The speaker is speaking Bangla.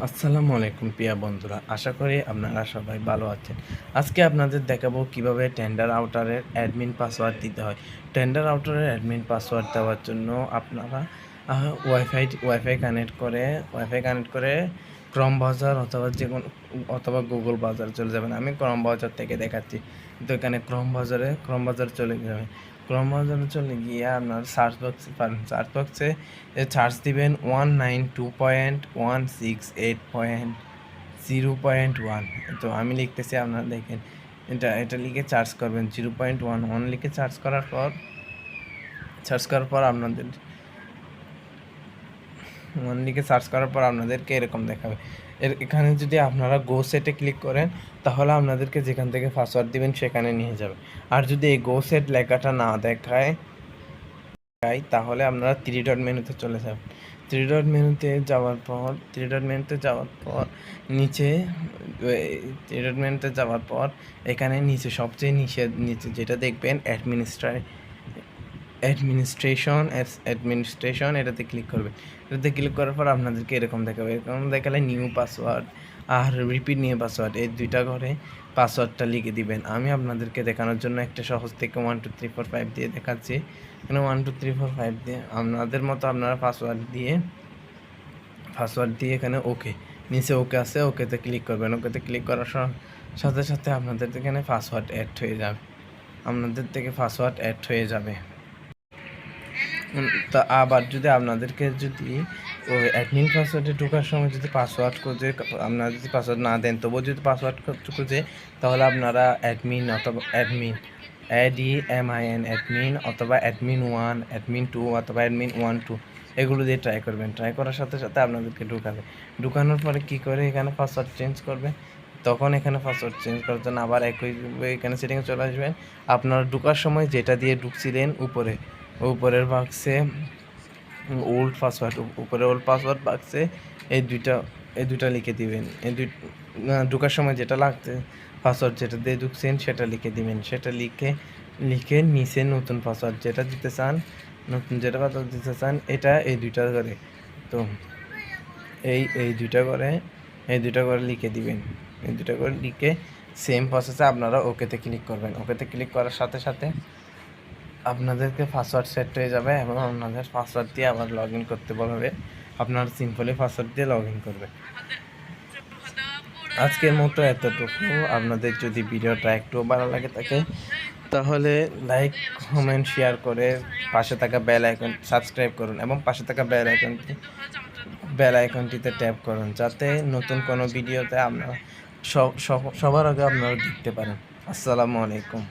আসসালামু আলাইকুম প্রিয় বন্ধুরা, আশা করি আপনারা সবাই ভালো আছেন। আজকে আপনাদের দেখাবো কিভাবে টেন্ডার আউটারের অ্যাডমিন পাসওয়ার্ড দিতে হয়। টেন্ডার আউটারের অ্যাডমিন পাসওয়ার্ড দেওয়ার জন্য আপনারা ওয়াইফাই কানেক্ট করে ক্রম ব্রাউজার অথবা গুগল ব্রাউজার চলে যাবেন। আমি ক্রম ব্রাউজার থেকে দেখাচ্ছি, কিন্তু এখানে ক্রম ব্রাউজার চলে যাবে। ক্রম ব্রাউজারে চলে গিয়ে আপনার সার্চ বক্সে চার্জ দিবেন 192.168.0.1। তো আমি লিখতেছি, আপনারা দেখেন, এটা লিখে চার্জ করবেন। 0.11 লিখে চার্জ করার পর আপনাদেরকে এরকম দেখাবে। এখানে যদি আপনারা গো সেটে ক্লিক করেন, তাহলে আপনাদেরকে যেখান থেকে পাসওয়ার্ড দিবেন সেখানে নিয়ে যাবে। আর যদি এই গো সেট লেখাটা না দেখায়, তাহলে আপনারা থ্রি ডট মেনুতে চলে যাবেন। থ্রি ডট মেনুতে যাওয়ার পর এখানে নিচে সবচেয়ে নিচে যেটা দেখবেন অ্যাডমিনিস্ট্রেশন, এটাতে ক্লিক করবে। এটাতে ক্লিক করার পর আপনাদেরকে এরকম দেখালে নিউ পাসওয়ার্ড আর রিপিট নিউ পাসওয়ার্ড, এই দুইটা করে পাসওয়ার্ডটা লিখে দিবেন। আমি আপনাদেরকে দেখানোর জন্য একটা সহজ থেকে 1 2 3 4 5 দিয়ে দেখাচ্ছি। এখানে 1 2 3 4 5 দিয়ে আপনাদের মতো আপনারা পাসওয়ার্ড দিয়ে এখানে নিচে ওকে আছে, ওকেতে ক্লিক করবেন। ওকেতে ক্লিক করার সাথে সাথে আপনাদের এখানে পাসওয়ার্ড অ্যাড হয়ে যাবে। তা আবার যদি আপনাদেরকে ওই অ্যাডমিন পাসওয়ার্ডে ঢোকার সময় যদি পাসওয়ার্ড খুঁজে, আপনারা যদি পাসওয়ার্ড না দেন, তবুও যদি পাসওয়ার্ড খুঁজে, তাহলে আপনারা অ্যাডমিন অথবা অ্যাডমিন অথবা অ্যাডমিন 1, অ্যাডমিন 2 অথবা অ্যাডমিন 1 2 এগুলো দিয়ে ট্রাই করবেন। ট্রাই করার সাথে সাথে আপনাদেরকে ঢুকানোর পরে কী করে এখানে পাসওয়ার্ড চেঞ্জ করবে, তখন এখানে পাসওয়ার্ড চেঞ্জ করার জন্য আবার একইভাবে এখানে সেটিংয়ে চলে আসবেন। আপনারা ঢোকার সময় যেটা দিয়ে ঢুকছিলেন উপরের বাক্সে ওল্ড পাসওয়ার্ড বাক্সে এই দুইটা লিখে দিবেন। ঢোকার সময় যেটা লাগছে পাসওয়ার্ড, যেটা দিয়ে ঢুকছেন সেটা লিখে দিবেন। সেটা লিখে নিচে নতুন পাসওয়ার্ড যেটা পাসওয়ার্ড দিতে চান এটা এই দুইটা করে, তো এই দুইটা করে লিখে দিবেন। এই দুইটা করে লিখে সেম প্রসেসে আপনারা ওকেতে ক্লিক করবেন। ওকেতে ক্লিক করার সাথে সাথে আপনাদেরকে পাসওয়ার্ড সেট হয়ে যাবে এবং আপনাদের পাসওয়ার্ড দিয়ে আবার লগ ইন করতে বলবে। আপনারা সিম্পলি পাসওয়ার্ড দিয়ে লগ ইন করবেন। আজকের মতো এতটুকু। আপনাদের যদি ভিডিওটা একটু ভালো লাগে থাকে, তাহলে লাইক, কমেন্ট, শেয়ার করে পাশে থাকা বেল আইকন সাবস্ক্রাইব করুন এবং পাশে থাকা বেল আইকনটিতে ট্যাপ করুন, যাতে নতুন কোনো ভিডিওতে আপনারা সবার আগে আপনারা দেখতে পারেন। আসসালামু আলাইকুম।